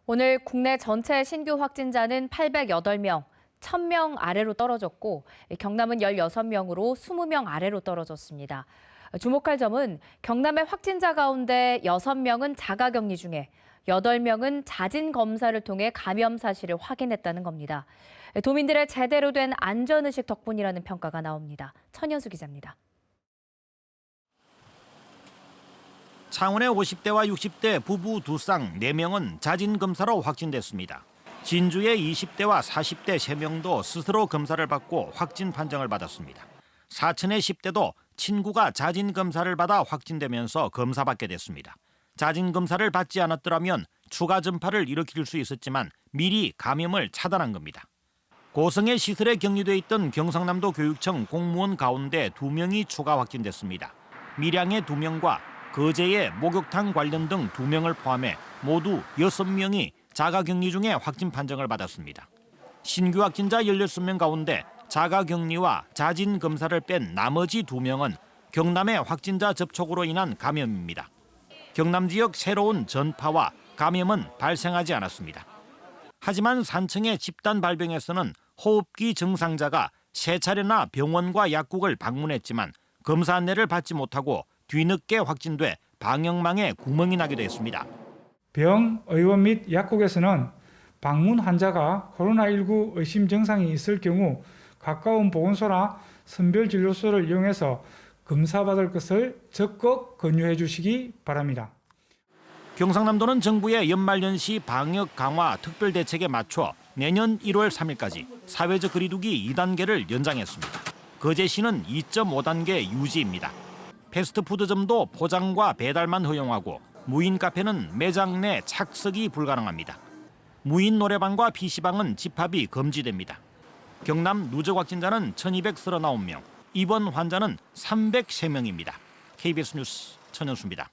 오늘 국내 전체 신규 확진자는 808명, 1000명 아래로 떨어졌고 경남은 16명으로 20명 아래로 떨어졌습니다. 주목할 점은 경남의 확진자 가운데 6명은 자가격리 중에 8명은 자진 검사를 통해 감염 사실을 확인했다는 겁니다. 도민들의 제대로 된 안전의식 덕분이라는 평가가 나옵니다. 천연수 기자입니다. 창원의 50대와 60대 부부 두 쌍 4명은 자진 검사로 확진됐습니다. 진주의 20대와 40대 3명도 스스로 검사를 받고 확진 판정을 받았습니다. 사천의 10대도 친구가 자진 검사를 받아 확진되면서 검사받게 됐습니다. 자진 검사를 받지 않았더라면 추가 전파를 일으킬 수 있었지만 미리 감염을 차단한 겁니다. 고성의 시설에 격리돼 있던 경상남도 교육청 공무원 가운데 2명이 추가 확진됐습니다. 밀양의 2명과 거제의 목욕탕 관련 등 2명을 포함해 모두 6명이 자가격리 중에 확진 판정을 받았습니다. 신규 확진자 16명 가운데 자가격리와 자진 검사를 뺀 나머지 2명은 경남의 확진자 접촉으로 인한 감염입니다. 경남 지역 새로운 전파와 감염은 발생하지 않았습니다. 하지만 산청의 집단 발병에서는 호흡기 증상자가 3차례나 병원과 약국을 방문했지만 검사 안내를 받지 못하고 뒤늦게 확진돼 방역망에 구멍이 나기도 했습니다. 병, 의원 및 약국에서는 방문 환자가 코로나19 의심 증상이 있을 경우 가까운 보건소나 선별진료소를 이용해서 검사받을 것을 적극 권유해 주시기 바랍니다. 경상남도는 정부의 연말연시 방역 강화 특별대책에 맞춰 내년 1월 3일까지 사회적 거리두기 2단계를 연장했습니다. 거제시는 2.5단계 유지입니다. 패스트푸드점도 포장과 배달만 허용하고 무인 카페는 매장 내 착석이 불가능합니다. 무인 노래방과 PC방은 집합이 금지됩니다. 경남 누적 확진자는 1,239명, 입원 환자는 303명입니다. KBS 뉴스 천연수입니다.